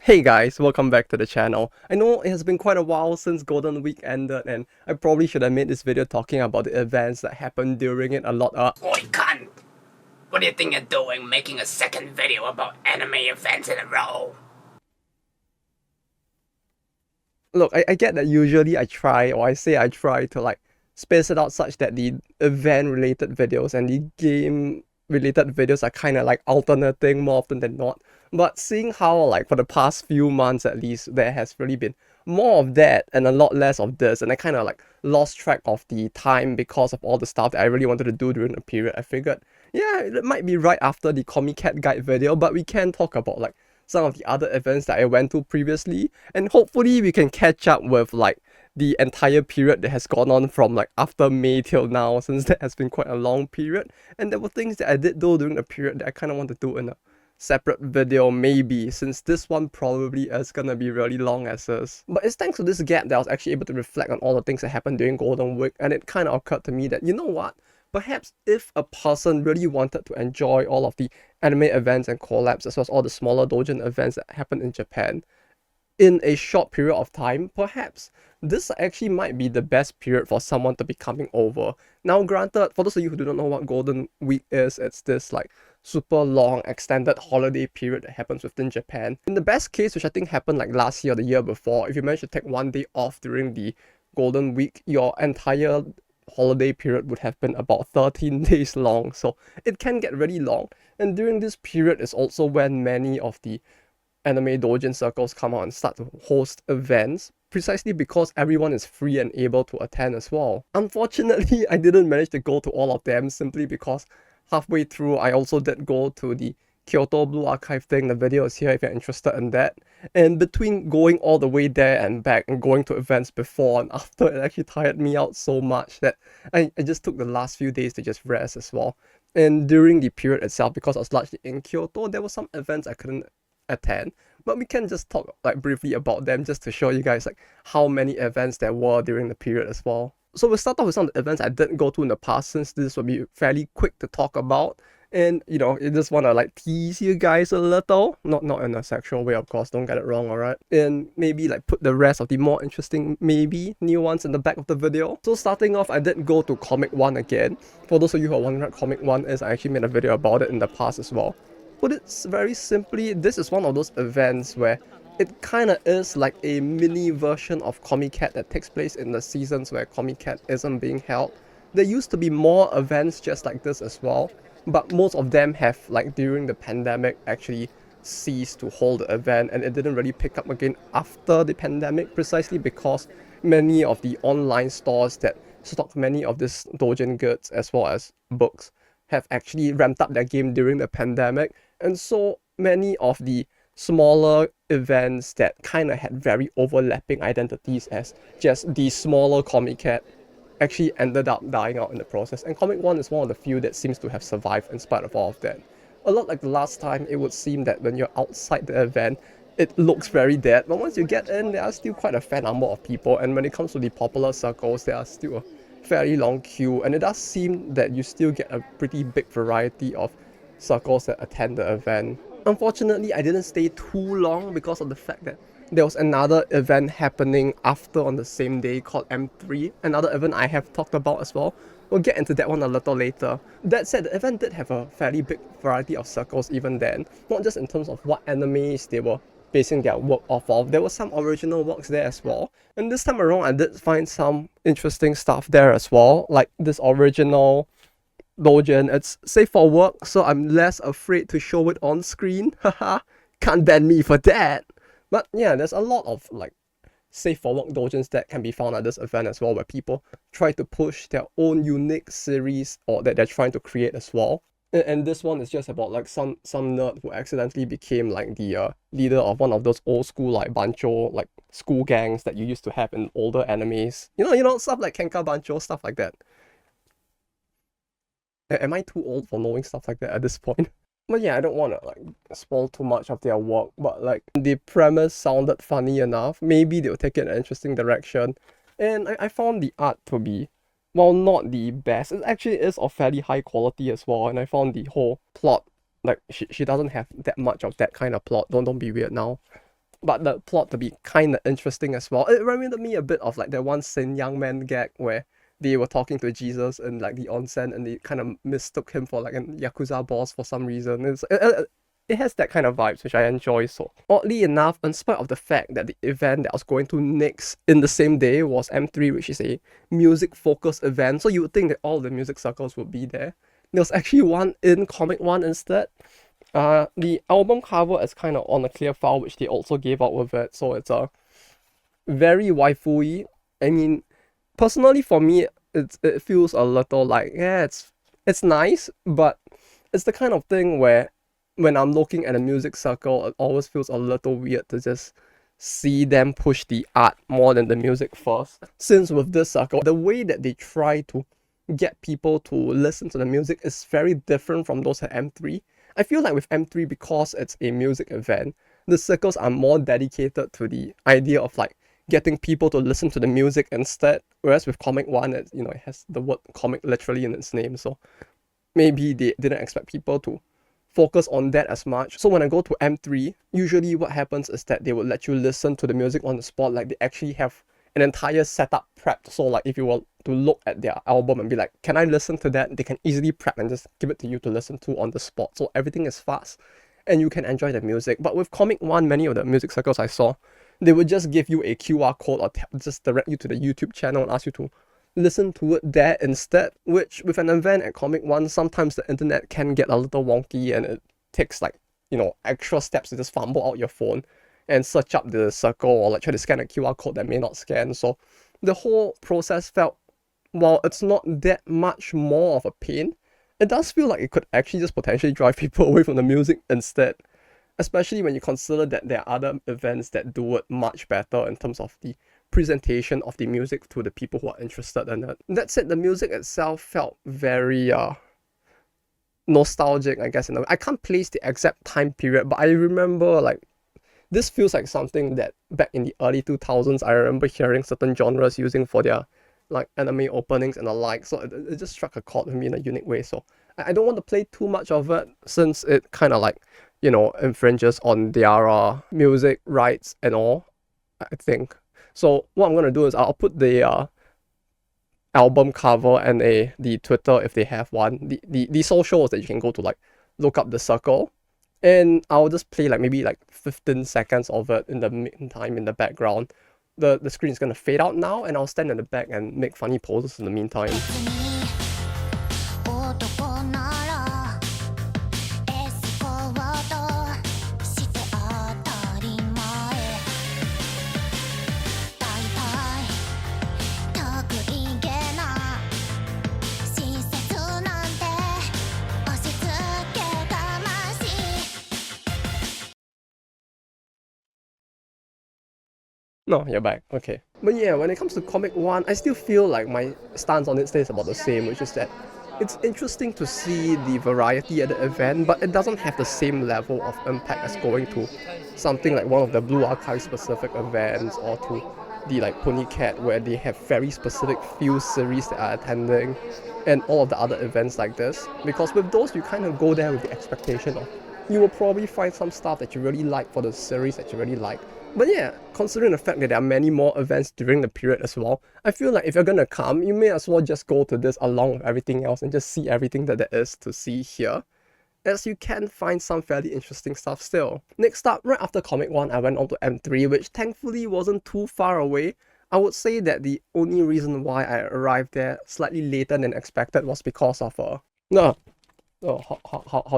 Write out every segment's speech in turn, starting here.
Hey guys, welcome back to the channel. I know it has been quite a while since Golden Week ended and I probably should have made this video talking about the events that happened during it a lot. Oi, cunt! What do you think you're doing making a second video about anime events in a row? Look, I get that usually I try to space it out such that the event related videos and the game related videos are kind of like alternating more often than not. But seeing how like for the past few months at least there has really been more of that and a lot less of this, and I kind of like lost track of the time because of all the stuff that I really wanted to do during the period. I figured, yeah, it might be right after the Comic Cat guide video, but we can talk about like some of the other events that I went to previously, and hopefully we can catch up with like the entire period that has gone on from like after May till now, since that has been quite a long period. And there were things that I did do during the period that I kind of want to do in a separate video maybe, since this one probably is gonna be really long as is. But it's thanks to this gap that I was actually able to reflect on all the things that happened during Golden Week, and it kind of occurred to me that, you know what, perhaps if a person really wanted to enjoy all of the anime events and collabs as well as all the smaller doujin events that happen in Japan in a short period of time, perhaps this actually might be the best period for someone to be coming over. Now granted, for those of you who do not know what Golden Week is, it's this like super long extended holiday period that happens within Japan. In the best case, which I think happened like last year or the year before, if you manage to take one day off during the Golden Week, your entire holiday period would have been about 13 days long, so it can get really long. And during this period is also when many of the anime doujin circles come out and start to host events, precisely because everyone is free and able to attend as well. Unfortunately, I didn't manage to go to all of them simply because halfway through I also did go to the Kyoto Blue Archive thing. The video is here if you're interested in that. And between going all the way there and back and going to events before and after, it actually tired me out so much that I just took the last few days to just rest as well. And during the period itself, because I was largely in Kyoto, there were some events I couldn't attend, but we can just talk like briefly about them just to show you guys like how many events there were during the period as well. So we'll start off with some of the events I didn't go to in the past, since this will be fairly quick to talk about. And you know, I just want to like tease you guys a little, not in a sexual way, of course, don't get it wrong, alright? And maybe like put the rest of the more interesting, maybe new ones in the back of the video. So starting off, I did go to Comic 1 again. For those of you who are wondering what Comic 1 is, I actually made a video about it in the past as well. Put it very simply, this is one of those events where it kind of is like a mini version of Comic Cat that takes place in the seasons where Comic Cat isn't being held. There used to be more events just like this as well, but most of them have, like during the pandemic, actually ceased to hold the event, and it didn't really pick up again after the pandemic, precisely because many of the online stores that stock many of these doujin goods as well as books have actually ramped up their game during the pandemic. And so many of the smaller events that kind of had very overlapping identities as just the smaller Comic Cat actually ended up dying out in the process. And Comic 1 is one of the few that seems to have survived in spite of all of that. A lot like the last time, it would seem that when you're outside the event, it looks very dead, but once you get in, there are still quite a fair number of people, and when it comes to the popular circles, there are still a fairly long queue, and it does seem that you still get a pretty big variety of circles that attend the event. Unfortunately, I didn't stay too long because of the fact that there was another event happening after on the same day called M3, another event I have talked about as well. We'll get into that one a little later. That said, the event did have a fairly big variety of circles even then, not just in terms of what animes they were basing their work off of. There were some original works there as well, and this time around I did find some interesting stuff there as well, like this original doujin. It's safe for work, so I'm less afraid to show it on screen. Haha, can't ban me for that. But yeah, there's a lot of like safe for work doujins that can be found at this event as well, where people try to push their own unique series or that they're trying to create as well. And this one is just about like some nerd who accidentally became like the leader of one of those old school like Banchou like school gangs that you used to have in older animes. You know stuff like Kenka Banchou, stuff like that. Am I too old for knowing stuff like that at this point? But yeah, I don't want to like spoil too much of their work, but like the premise sounded funny enough. Maybe they'll take it in an interesting direction. And I found the art to be, well, not the best. It actually is of fairly high quality as well, and I found the whole plot, like she doesn't have that much of that kind of plot. Don't be weird now. but the plot to be kind of interesting as well. It reminded me a bit of like the one Sin Young Man gag where they were talking to Jesus in like the onsen and they kind of mistook him for like a Yakuza boss for some reason. It has that kind of vibes which I enjoy. So oddly enough, in spite of the fact that the event that I was going to next in the same day was M3, which is a music focused event, so you would think that all the music circles would be there. There was actually one in Comic One instead. The album cover is kind of on a clear file, which they also gave out with it, so it's a very waifu-y. I mean, personally for me, it feels a little like, yeah, it's nice, but it's the kind of thing where when I'm looking at a music circle, it always feels a little weird to just see them push the art more than the music first. Since with this circle, the way that they try to get people to listen to the music is very different from those at M3. I feel like with M3, because it's a music event, the circles are more dedicated to the idea of like getting people to listen to the music instead. Whereas with Comic One, it has the word comic literally in its name, so maybe they didn't expect people to focus on that as much. So when I go to M3, usually what happens is that they would let you listen to the music on the spot. Like they actually have an entire setup prepped. So like if you were to look at their album and be like, can I listen to that? They can easily prep and just give it to you to listen to on the spot. So everything is fast and you can enjoy the music. But with Comic One, many of the music circles I saw, they would just give you a QR code or just direct you to the YouTube channel and ask you to listen to it there instead, which with an event at Comic One, sometimes the internet can get a little wonky and it takes like, extra steps to just fumble out your phone and search up the circle or like try to scan a QR code that may not scan. So the whole process felt, while it's not that much more of a pain, it does feel like it could actually just potentially drive people away from the music instead. Especially when you consider that there are other events that do it much better in terms of the presentation of the music to the people who are interested in it. That said, the music itself felt very nostalgic, I guess. I can't place the exact time period, but I remember like this feels like something that back in the early 2000s, I remember hearing certain genres using for their like anime openings and the like. So it just struck a chord with me in a unique way. So I don't want to play too much of it since it kind of like, infringes on their music rights and all, I think. So what I'm going to do is I'll put the album cover and the Twitter if they have one, the socials that you can go to like look up the circle, and I'll just play like maybe like 15 seconds of it in the meantime in the background. The screen is going to fade out now and I'll stand in the back and make funny poses in the meantime. No, you're back. Okay. But yeah, when it comes to Comic One, I still feel like my stance on it stays about the same, which is that it's interesting to see the variety at the event, but it doesn't have the same level of impact as going to something like one of the Blue Archive specific events or to the like Ponycat where they have very specific few series that are attending and all of the other events like this. Because with those, you kind of go there with the expectation of you will probably find some stuff that you really like for the series that you really like. But yeah, considering the fact that there are many more events during the period as well, I feel like if you're gonna come, you may as well just go to this along with everything else and just see everything that there is to see here, as you can find some fairly interesting stuff still. Next up, right after Comic One, I went on to M3, which thankfully wasn't too far away. I would say that the only reason why I arrived there slightly later than expected was because of how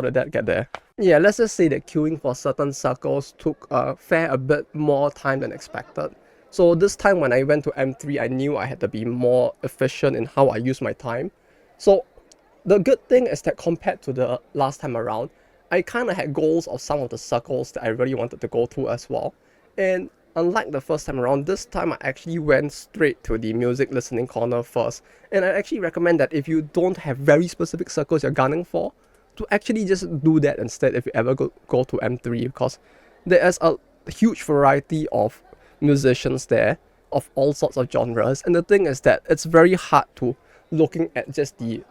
did that get there? Yeah, let's just say that queuing for certain circles took a bit more time than expected. So this time when I went to M3, I knew I had to be more efficient in how I use my time. So the good thing is that compared to the last time around, I kind of had goals of some of the circles that I really wanted to go to as well. And unlike the first time around, this time I actually went straight to the music listening corner first. And I actually recommend that if you don't have very specific circles you're gunning for, to actually just do that instead if you ever go to M3, because there is a huge variety of musicians there of all sorts of genres. And the thing is that it's very hard to looking at just the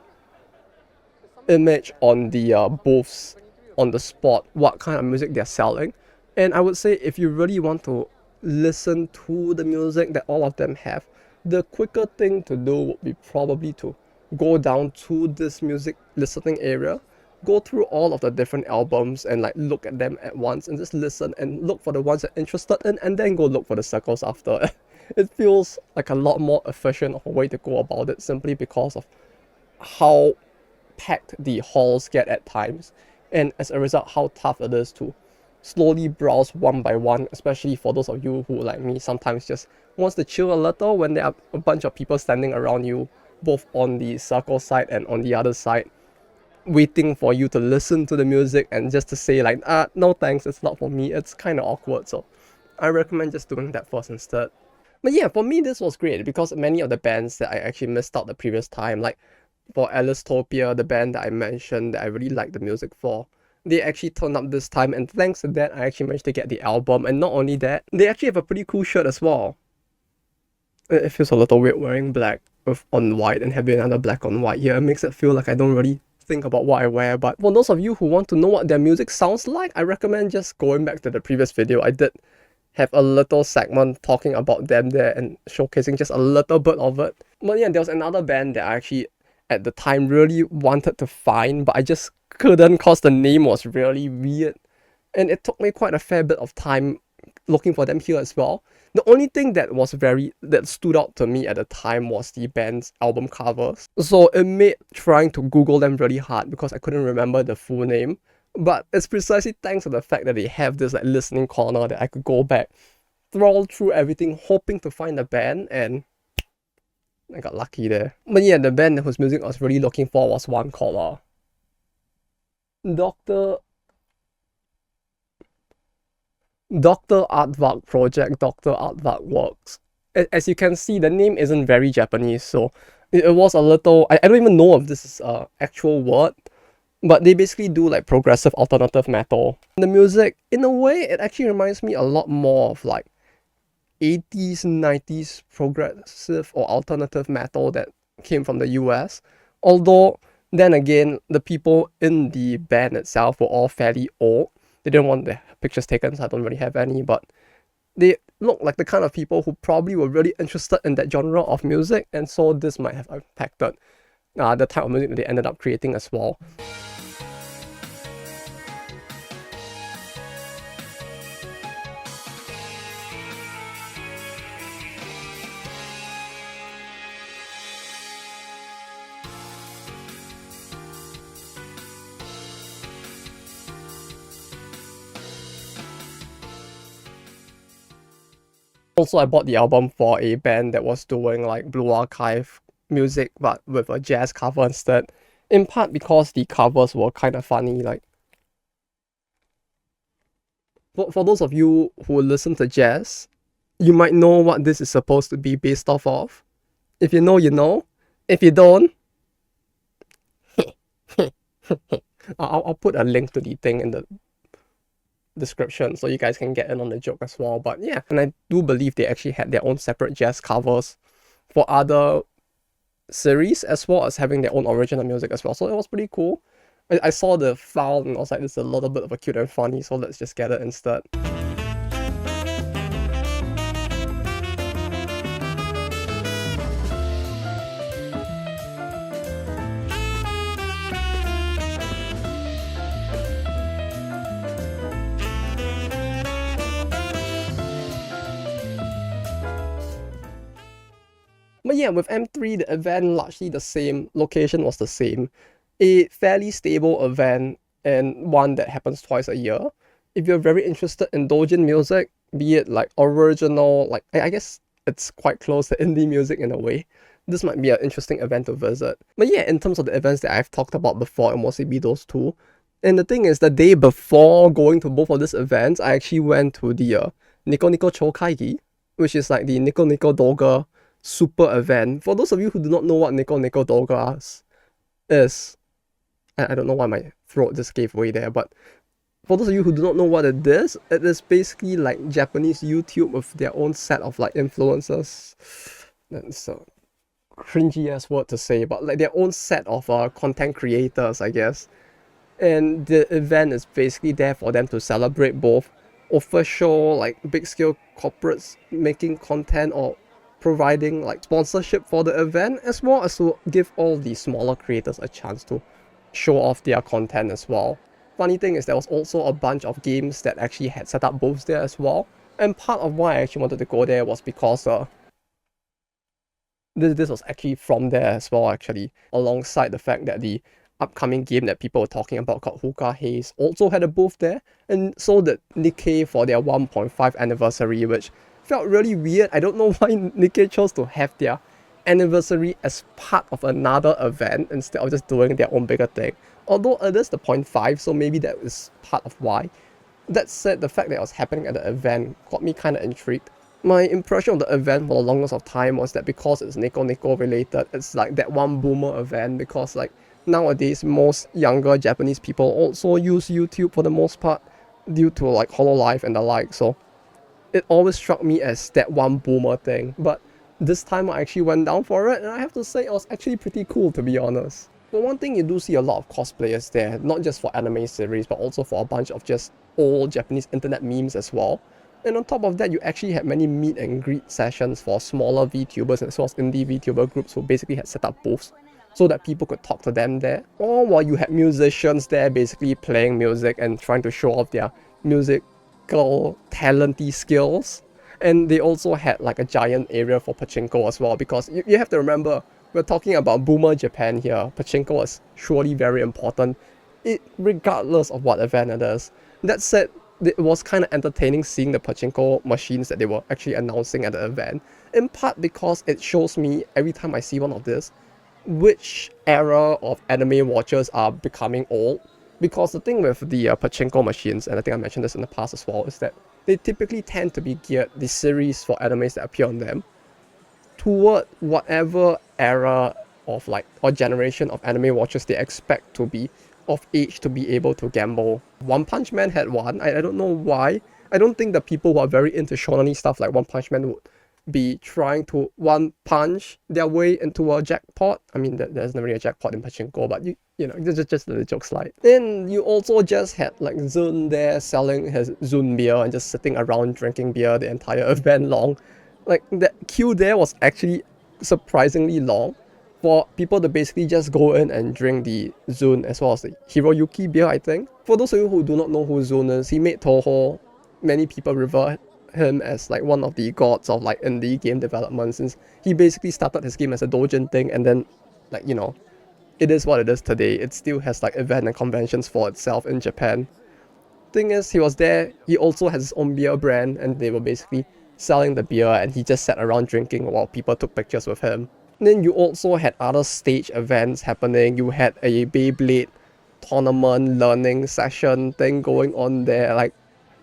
image on the booths on the spot, what kind of music they're selling, And I would say if you really want to listen to the music that all of them have, the quicker thing to do would be probably to go down to this music listening area, go through all of the different albums and like look at them at once and just listen and look for the ones that you're interested in and then go look for the circles after. It feels like a lot more efficient of a way to go about it simply because of how packed the halls get at times, and as a result how tough it is to slowly browse one by one, especially for those of you who like me sometimes just wants to chill a little when there are a bunch of people standing around you both on the circle side and on the other side waiting for you to listen to the music and just to say like no thanks, it's not for me. It's kind of awkward, so I recommend just doing that first instead. But yeah, for me this was great because many of the bands that I actually missed out the previous time, like for Alistopia, the band that I mentioned that I really liked the music for, they actually turned up this time, and thanks to that I actually managed to get the album. And not only that, they actually have a pretty cool shirt as well. It feels a little weird wearing black with on white and having another black on white here. It makes it feel like I don't really think about what I wear. But for those of you who want to know what their music sounds like, I recommend just going back to the previous video. I did have a little segment talking about them there and showcasing just a little bit of it. But yeah, there was another band that I actually at the time really wanted to find, but I just couldn't because the name was really weird, and it took me quite a fair bit of time looking for them here as well. The only thing that stood out to me at the time was the band's album covers, so it made trying to Google them really hard because I couldn't remember the full name. But it's precisely thanks to the fact that they have this like listening corner that I could go back, scroll through everything hoping to find the band, and I got lucky there. But yeah, the band whose music I was really looking for was one called Dr. Ardvark Project, Dr. Ardvark Works. As you can see, the name isn't very Japanese, so it was a little... I don't even know if this is an actual word, but they basically do like progressive alternative metal. The music, in a way, it actually reminds me a lot more of like 80s, 90s progressive or alternative metal that came from the US. Although, then again, the people in the band itself were all fairly old. They didn't want their pictures taken, so I don't really have any, but they look like the kind of people who probably were really interested in that genre of music, and so this might have impacted the type of music that they ended up creating as well. Also, I bought the album for a band that was doing like Blue Archive music but with a jazz cover instead, in part because the covers were kind of funny. Like for those of you who listen to jazz, you might know what this is supposed to be based off of. If you know, you know. If you don't, I'll put a link to the thing in the description so you guys can get in on the joke as well. But yeah, and I do believe they actually had their own separate jazz covers for other series as well as having their own original music as well, so it was pretty cool. I saw the file and I was like, this is a little bit of a cute and funny, so let's just get it instead. But yeah, with M3, the event largely the same, location was the same. A fairly stable event and one that happens twice a year. If you're very interested in Doujin music, be it like original, like I guess it's quite close to indie music in a way, this might be an interesting event to visit. But yeah, in terms of the events that I've talked about before, it mostly be those two. And the thing is, the day before going to both of these events, I actually went to the Nico Nico Choukaigi, which is like the Nico Nico Doga super event. For those of you who do not know what Nico Nico Doga is, I don't know why my throat just gave way there, but for those of you who do not know what it is basically like Japanese YouTube with their own set of like influencers. That's a cringy ass word to say, but like their own set of content creators, I guess. And the event is basically there for them to celebrate both official like big scale corporates making content or providing like sponsorship for the event, as well as to give all the smaller creators a chance to show off their content as well. Funny thing is there was also a bunch of games that actually had set up booths there as well, and part of why I actually wanted to go there was because this was actually from there as well, actually, alongside the fact that the upcoming game that people were talking about called Hookah Haze also had a booth there, and so did Nikkei for their 1.5 anniversary, which felt really weird. I don't know why Nikkei chose to have their anniversary as part of another event instead of just doing their own bigger thing. Although it is the 0.5, so maybe that is part of why. That said, the fact that it was happening at the event got me kind of intrigued. My impression of the event for the longest of time was that because it's Nico Nico related, it's like that one boomer event, because like nowadays most younger Japanese people also use YouTube for the most part due to like HoloLive and the like, so it always struck me as that one boomer thing. But this time I actually went down for it, and I have to say it was actually pretty cool, to be honest. For one thing, you do see a lot of cosplayers there, not just for anime series but also for a bunch of just old Japanese internet memes as well. And on top of that, you actually had many meet and greet sessions for smaller VTubers as well as indie VTuber groups who basically had set up booths so that people could talk to them there. Or while you had musicians there basically playing music and trying to show off their musical talenty skills. And they also had like a giant area for pachinko as well, because you have to remember, we're talking about boomer Japan here. Pachinko is surely very important, regardless of what event it is. That said, it was kind of entertaining seeing the pachinko machines that they were actually announcing at the event, in part because it shows me every time I see one of this which era of anime watchers are becoming old. Because the thing with the pachinko machines, and I think I mentioned this in the past as well, is that they typically tend to be geared, the series for animes that appear on them, toward whatever era of like or generation of anime watchers they expect to be of age to be able to gamble. One Punch Man had one. I don't know why. I don't think the people who are very into shonen stuff like One Punch Man would be trying to one punch their way into a jackpot. I mean, there's never really a jackpot in pachinko, but you know, just the joke slide. Then you also just had like Zun there selling his Zun beer and just sitting around drinking beer the entire event long. Like, that queue there was actually surprisingly long for people to basically just go in and drink the Zun as well as the Hiroyuki beer, I think. For those of you who do not know who Zun is, he made Toho. Many people revere him as like one of the gods of like indie game development, since he basically started his game as a doujin thing, and then like, you know, it is what it is today. It still has like event and conventions for itself in Japan. Thing is, he was there, he also has his own beer brand, and they were basically selling the beer, and he just sat around drinking while people took pictures with him. And then you also had other stage events happening. You had a Beyblade tournament learning session thing going on there. Like,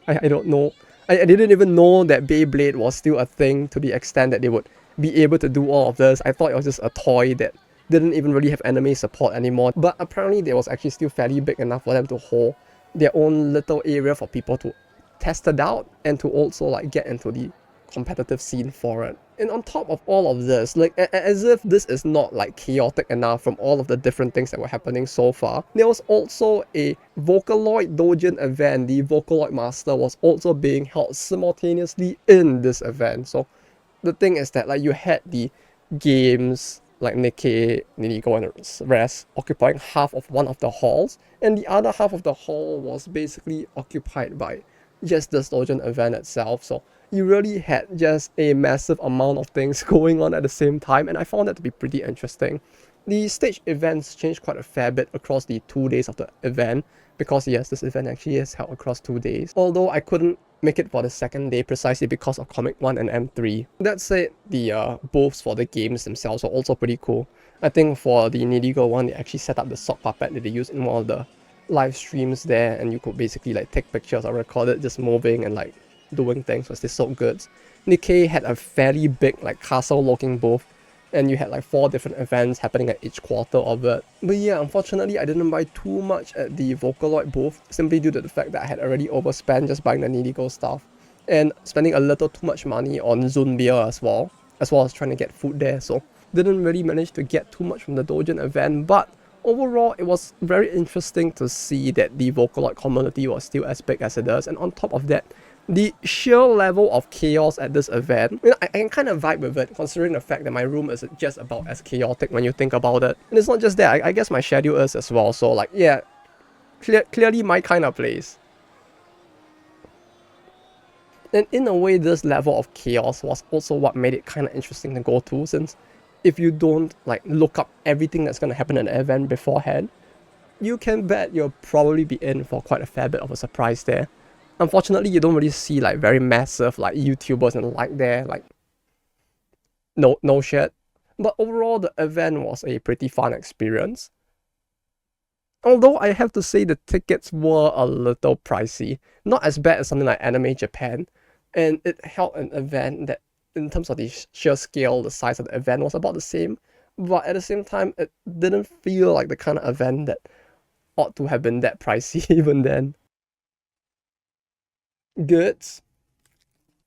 I don't know. I didn't even know that Beyblade was still a thing to the extent that they would be able to do all of this. I thought it was just a toy that didn't even really have anime support anymore. But apparently it was actually still fairly big enough for them to hold their own little area for people to test it out and to also like get into the competitive scene for it. And on top of all of this, like as if this is not like chaotic enough from all of the different things that were happening so far, there was also a Vocaloid Doujin event. The Vocaloid Master was also being held simultaneously in this event. So the thing is that like you had the games like Nikkei, Nico, and rest occupying half of one of the halls, and the other half of the hall was basically occupied by just this Doujin event itself. So you really had just a massive amount of things going on at the same time, and I found that to be pretty interesting. The stage events changed quite a fair bit across the 2 days of the event, because yes, this event actually is held across 2 days, although I couldn't make it for the second day precisely because of Comic 1 and M3. That said, the booths for the games themselves were also pretty cool. I think for the Nidigo one, they actually set up the sock puppet that they used in one of the live streams there, and you could basically like take pictures or record it just moving and like doing things as they sold goods. Nikkei had a fairly big like castle looking booth, and you had like 4 different events happening at each quarter of it. But yeah, unfortunately I didn't buy too much at the Vocaloid booth, simply due to the fact that I had already overspent just buying the Nidigo stuff and spending a little too much money on Zun beer as well as trying to get food there, so didn't really manage to get too much from the Doujin event. But overall, it was very interesting to see that the Vocaloid community was still as big as it is, and on top of that, The sheer level of chaos at this event, you know, I can kind of vibe with it, considering the fact that my room is just about as chaotic when you think about it. And it's not just that, I guess my schedule is as well, so like, yeah, clearly my kind of place. And in a way, this level of chaos was also what made it kind of interesting to go to, since if you don't like look up everything that's going to happen in the event beforehand, you can bet you'll probably be in for quite a fair bit of a surprise there. Unfortunately, you don't really see like very massive like YouTubers and like there, like no shit. But overall, the event was a pretty fun experience. Although I have to say the tickets were a little pricey, not as bad as something like Anime Japan, and it held an event that, in terms of the sheer scale, the size of the event was about the same, but at the same time, it didn't feel like the kind of event that ought to have been that pricey even then. Goods.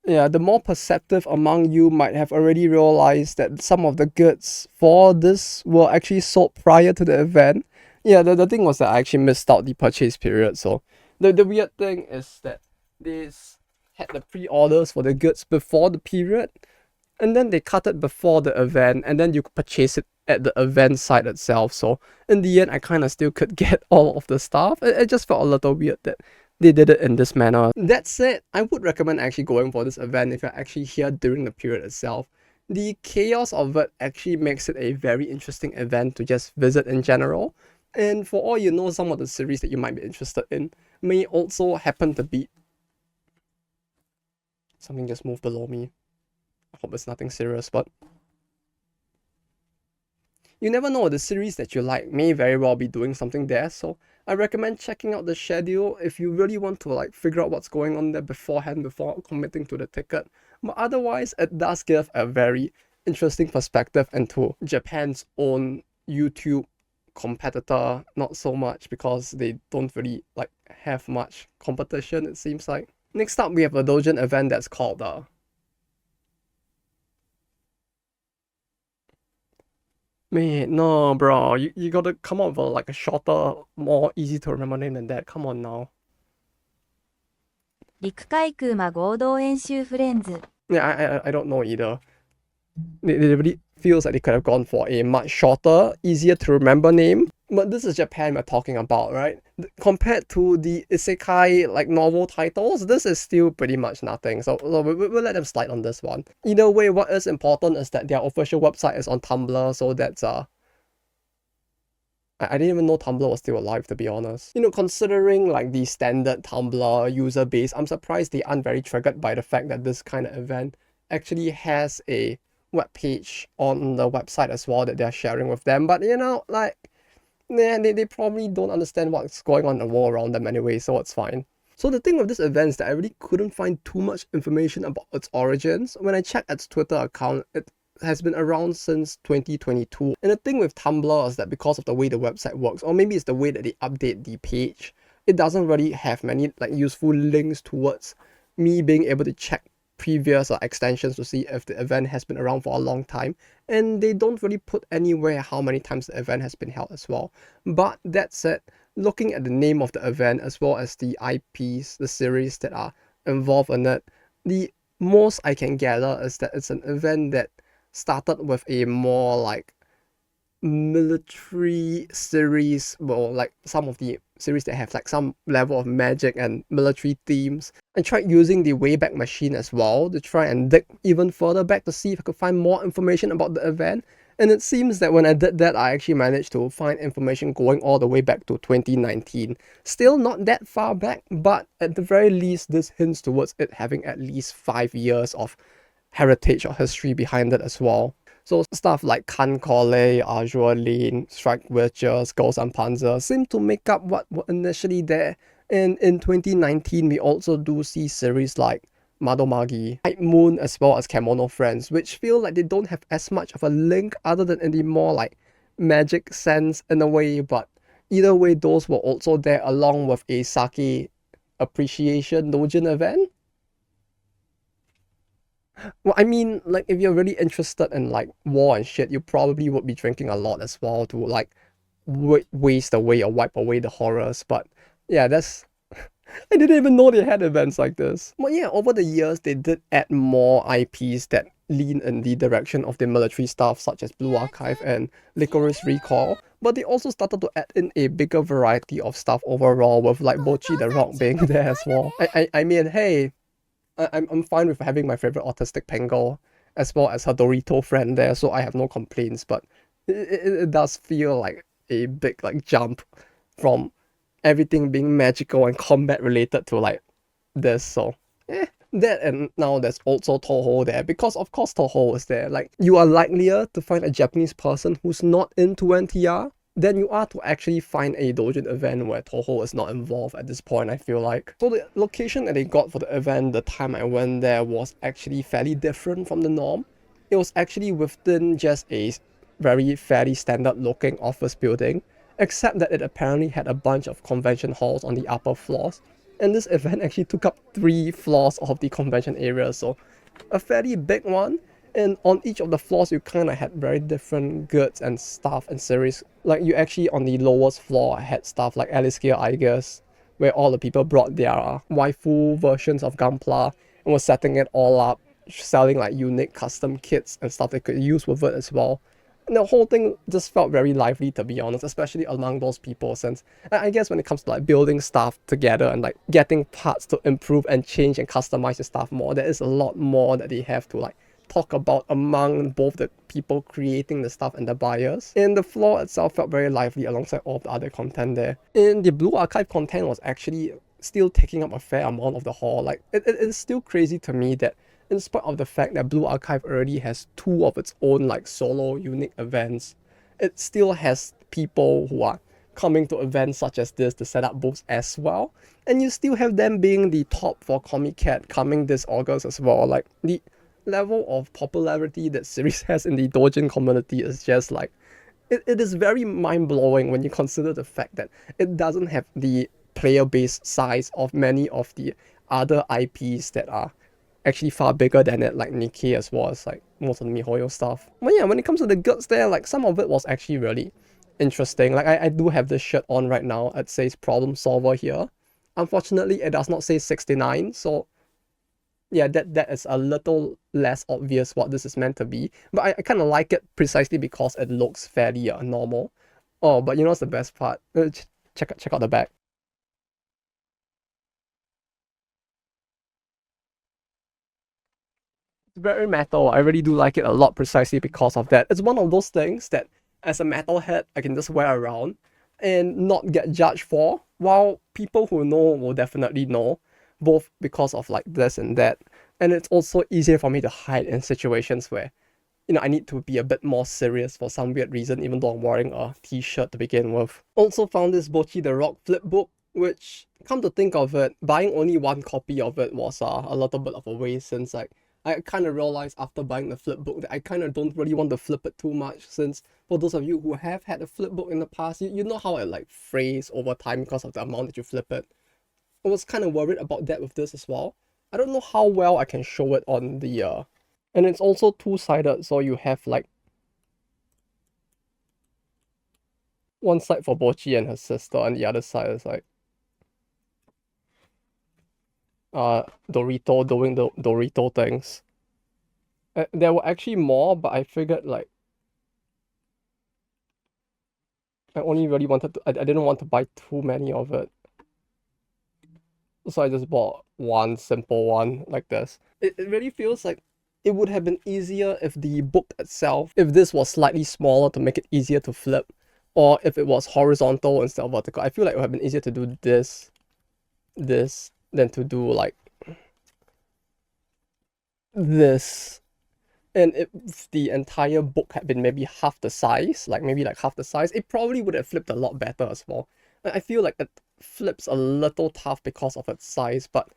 Yeah, the more perceptive among you might have already realized that some of the goods for this were actually sold prior to the event. Yeah, the thing was that I actually missed out the purchase period, so the weird thing is that they had the pre-orders for the goods before the period, and then they cut it before the event, and then you could purchase it at the event site itself. So in the end, I kind of still could get all of the stuff. It just felt a little weird that they did it in this manner. That said, I would recommend actually going for this event if you're actually here during the period itself. The chaos of it actually makes it a very interesting event to just visit in general. And for all you know, some of the series that you might be interested in may also happen to be... Something just moved below me. I hope it's nothing serious, but... You never know, the series that you like may very well be doing something there, so I recommend checking out the schedule if you really want to like figure out what's going on there beforehand before committing to the ticket. But otherwise, it does give a very interesting perspective into Japan's own YouTube competitor. Not so much because they don't really like have much competition, it seems like. Next up, we have a doujin event that's called Mate, no, bro. You gotta come up with like a shorter, more easy to remember name than that. Come on now. Rikukaikumagoudouenshuufurenzu. Yeah, I don't know either. It really feels like they could have gone for a much shorter, easier to remember name. But this is Japan we're talking about, right? Compared to the isekai like novel titles, this is still pretty much nothing. So we'll let them slide on this one. Either way, what is important is that their official website is on Tumblr, so that's I didn't even know Tumblr was still alive, to be honest. You know, considering like the standard Tumblr user base, I'm surprised they aren't very triggered by the fact that this kind of event actually has a web page on the website as well that they're sharing with them. But you know, like, they probably don't understand what's going on in the world around them anyway, so it's fine. So the thing with this event is that I really couldn't find too much information about its origins. When I checked its Twitter account, it has been around since 2022. And the thing with Tumblr is that because of the way the website works, or maybe it's the way that they update the page, it doesn't really have many like useful links towards me being able to check previous extensions to see if the event has been around for a long time, and they don't really put anywhere how many times the event has been held as well. But that said, looking at the name of the event as well as the IPs, the series that are involved in it, the most I can gather is that it's an event that started with a more like military series, well, like some of the series that have like some level of magic and military themes. I tried using the Wayback Machine as well to try and dig even further back to see if I could find more information about the event, and it seems that when I did that, I actually managed to find information going all the way back to 2019. Still not that far back, but at the very least this hints towards it having at least 5 years of heritage or history behind it as well. So stuff like Kankole, Azure Lane, Strike Witches, Ghost and Panzer seem to make up what were initially there. And in 2019, we also do see series like Madomagi, Night Moon, as well as Kemono Friends, which feel like they don't have as much of a link other than in the more like magic sense in a way, but either way, those were also there along with a sake appreciation doujin event. Well, I mean, like, if you're really interested in, like, war and shit, you probably would be drinking a lot as well to, like, waste away or wipe away the horrors. But, yeah, that's I didn't even know they had events like this. But yeah, over the years, they did add more IPs that lean in the direction of the military stuff, such as Blue Archive and Licorice Recall. But they also started to add in a bigger variety of stuff overall, with like Bocchi the Rock being there as well. I mean, hey, I'm fine with having my favorite autistic Penguin as well as her Dorito friend there, so I have no complaints. But it does feel like a big like jump from everything being magical and combat related to like this. So that, and now there's also Toho there, because of course Toho is there. Like, you are likelier to find a Japanese person who's not into NTR than you are to actually find a doujin event where Toho is not involved at this point, I feel like. So the location that they got for the event the time I went there was actually fairly different from the norm. It was actually within just a very fairly standard looking office building, except that it apparently had a bunch of convention halls on the upper floors, and this event actually took up 3 floors of the convention area, so a fairly big one. And on each of the floors, you kind of had very different goods and stuff and series. Like, you actually, on the lowest floor, had stuff like Alice Gear, I guess, where all the people brought their waifu versions of Gunpla and were setting it all up, selling like unique custom kits and stuff they could use with it as well. And the whole thing just felt very lively, to be honest, especially among those people, since I guess when it comes to like building stuff together and like getting parts to improve and change and customize the stuff more, there is a lot more that they have to like talk about among both the people creating the stuff and the buyers. And the floor itself felt very lively alongside all of the other content there. And the Blue Archive content was actually still taking up a fair amount of the hall. Like, it is still crazy to me that in spite of the fact that Blue Archive already has 2 of its own like solo unique events, it still has people who are coming to events such as this to set up booths as well. And you still have them being the top for Comic Cat coming this August as well. Like, the level of popularity that series has in the doujin community is just like, it is very mind-blowing when you consider the fact that it doesn't have the player base size of many of the other IPs that are actually far bigger than it, like Nikkei as well as like most of the MiHoYo stuff. But yeah, when it comes to the goods there, like some of it was actually really interesting. Like, I do have this shirt on right now. It says Problem Solver here. Unfortunately, it does not say 69, so yeah, that is a little less obvious what this is meant to be. But I kind of like it precisely because it looks fairly normal. Oh, but you know what's the best part? Check out the back. It's very metal. I really do like it a lot precisely because of that. It's one of those things that as a metalhead, I can just wear around and not get judged for, while people who know will definitely know, both because of like this and that. And it's also easier for me to hide in situations where, you know, I need to be a bit more serious for some weird reason, even though I'm wearing a t-shirt to begin with. Also found this Bocchi the Rock flip book, which, come to think of it, buying only 1 copy of it was a little bit of a waste, since like I kind of realized after buying the flip book that I kind of don't really want to flip it too much, since for those of you who have had a flip book in the past, you know how it like frays over time because of the amount that you flip it. I was kind of worried about that with this as well. I don't know how well I can show it on the and it's also 2-sided, so you have like one side for Bocchi and her sister, and the other side is like Dorito doing the Dorito things. There were actually more, but I figured like I only really wanted to, I didn't want to buy too many of it. So I just bought one simple one like this. It really feels like it would have been easier if the book itself, if this was slightly smaller to make it easier to flip, or if it was horizontal instead of vertical. I feel like it would have been easier to do this, than to do like this. And if the entire book had been maybe half the size, like maybe like half the size, it probably would have flipped a lot better as well. I feel like it flips a little tough because of its size, but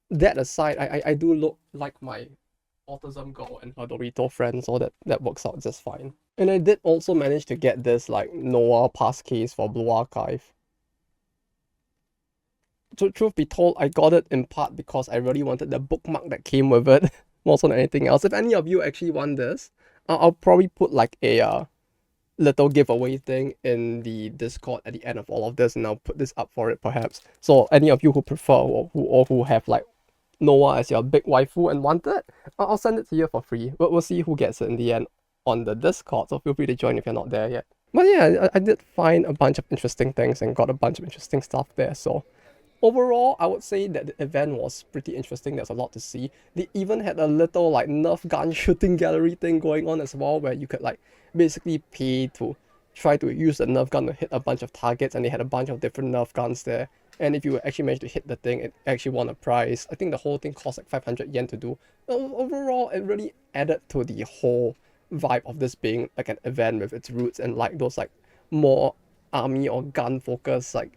that aside, I do look like my autism girl and her Dorito friend, so that works out just fine. And I did also manage to get this like Noa passcase for Blue Archive. Truth be told, I got it in part because I really wanted the bookmark that came with it more so than anything else. If any of you actually want this, I'll probably put like a little giveaway thing in the Discord at the end of all of this, and I'll put this up for it perhaps. So any of you who prefer or who have like Noah as your big waifu and want it, I'll send it to you for free. But we'll see who gets it in the end on the Discord, so feel free to join if you're not there yet. But yeah, I did find a bunch of interesting things and got a bunch of interesting stuff there, so overall, I would say that the event was pretty interesting. There's a lot to see. They even had a little like Nerf gun shooting gallery thing going on as well, where you could like basically pay to try to use the Nerf gun to hit a bunch of targets, and they had a bunch of different Nerf guns there. And if you actually manage to hit the thing, it actually won a prize. I think the whole thing cost like 500 yen to do. Overall, it really added to the whole vibe of this being like an event with its roots and like those like more army or gun focused like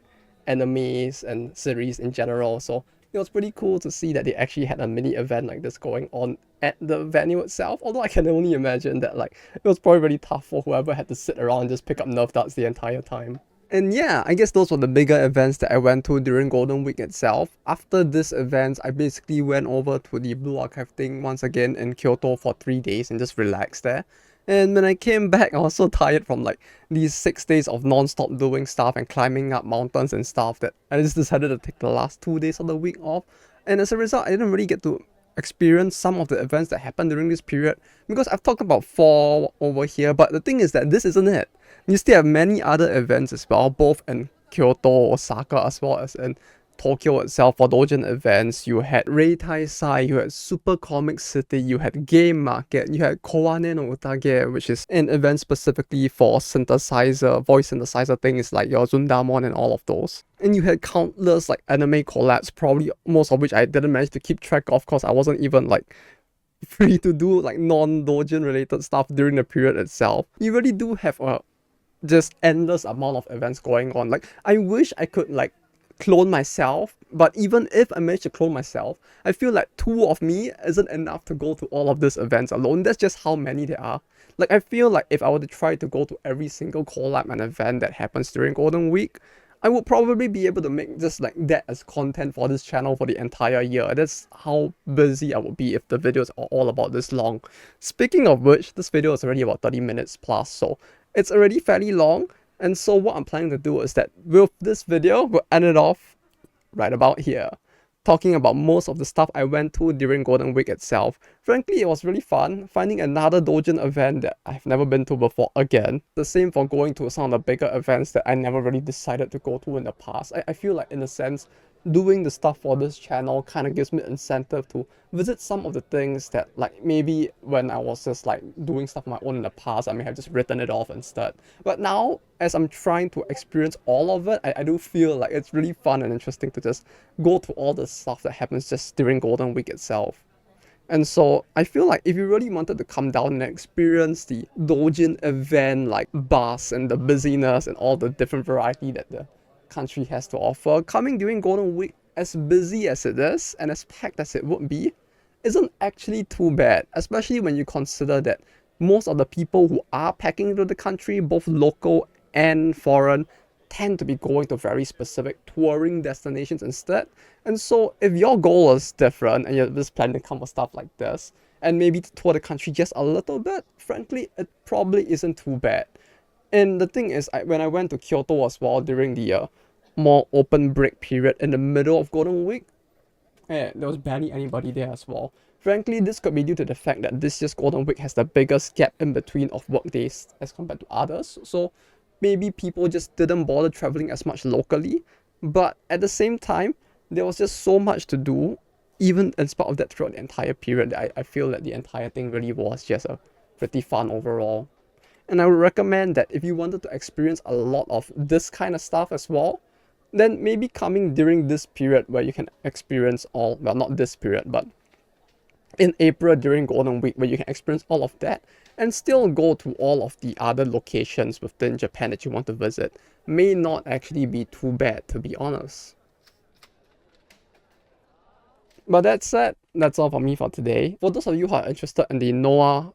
animes and series in general. So it was pretty cool to see that they actually had a mini event like this going on at the venue itself. Although I can only imagine that like it was probably really tough for whoever had to sit around and just pick up Nerf darts the entire time. And yeah, I guess those were the bigger events that I went to during Golden Week itself. After this event, I basically went over to the Blue Archive thing once again in Kyoto for 3 days and just relaxed there. And when I came back, I was so tired from like these 6 days of non-stop doing stuff and climbing up mountains and stuff that I just decided to take the last 2 days of the week off. And as a result, I didn't really get to experience some of the events that happened during this period, because I've talked about 4 over here, but the thing is that this isn't it. You still have many other events as well, both in Kyoto, Osaka, as well as in Tokyo itself for Doujin events. You had Reitaisai, you had Super Comic City, you had Game Market, you had Kowane no Utage, which is an event specifically for synthesizer, voice synthesizer things like your Zundamon and all of those. And you had countless like anime collabs, probably most of which I didn't manage to keep track of because I wasn't even like free to do like non-Doujin related stuff during the period itself. You really do have a just endless amount of events going on. Like I wish I could like clone myself, but even if I manage to clone myself, I feel like 2 of me isn't enough to go to all of these events alone. That's just how many there are. Like I feel like if I were to try to go to every single collab and event that happens during Golden Week, I would probably be able to make just like that as content for this channel for the entire year. That's how busy I would be if the videos are all about this long. Speaking of which, this video is already about 30 minutes plus, so it's already fairly long. And so what I'm planning to do is that with this video, we'll end it off right about here, talking about most of the stuff I went to during Golden Week itself. Frankly, it was really fun finding another Doujin event that I've never been to before again. The same for going to some of the bigger events that I never really decided to go to in the past. I feel like in a sense, doing the stuff for this channel kind of gives me incentive to visit some of the things that like maybe when I was just like doing stuff on my own in the past, I may have just written it off instead. But now, as I'm trying to experience all of it, I do feel like it's really fun and interesting to just go to all the stuff that happens just during Golden Week itself. And so I feel like if you really wanted to come down and experience the Doujin event like buzz and the busyness and all the different variety that the country has to offer, coming during Golden Week, as busy as it is and as packed as it would be, isn't actually too bad, especially when you consider that most of the people who are packing into the country, both local and foreign, tend to be going to very specific touring destinations instead. And so if your goal is different and you're just planning to come for stuff like this, and maybe to tour the country just a little bit, frankly, it probably isn't too bad. And the thing is, when I went to Kyoto as well during the more open break period in the middle of Golden Week, there was barely anybody there as well. Frankly, this could be due to the fact that this year's Golden Week has the biggest gap in between of work days as compared to others. So maybe people just didn't bother traveling as much locally. But at the same time, there was just so much to do, even in spite of that throughout the entire period. I feel that the entire thing really was just a pretty fun overall. And I would recommend that if you wanted to experience a lot of this kind of stuff as well, then maybe coming during this period where you can experience all, well, not this period, but in April during Golden Week where you can experience all of that and still go to all of the other locations within Japan that you want to visit may not actually be too bad, to be honest. But that said, that's all for me for today. For those of you who are interested in the Noa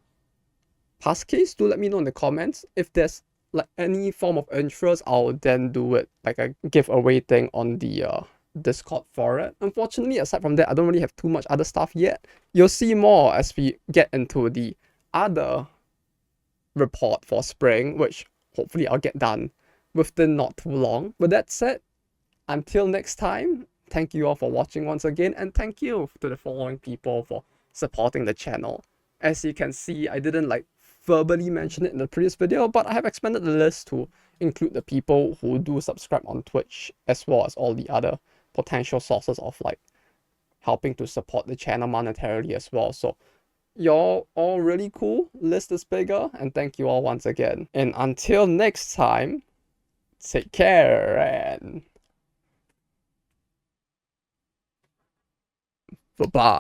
pass case, do let me know in the comments. If there's like any form of interest, I'll then do it like a giveaway thing on the Discord for it. Unfortunately, aside from that, I don't really have too much other stuff yet. You'll see more as we get into the other report for spring, which hopefully I'll get done within not too long. With that said, until next time, thank you all for watching once again, and thank you to the following people for supporting the channel. As you can see, I didn't like verbally mention it in the previous video, but I have expanded the list to include the people who do subscribe on Twitch, as well as all the other potential sources of like helping to support the channel monetarily as well. So y'all all really cool, list is bigger, and thank you all once again. And until next time, take care and bye-bye.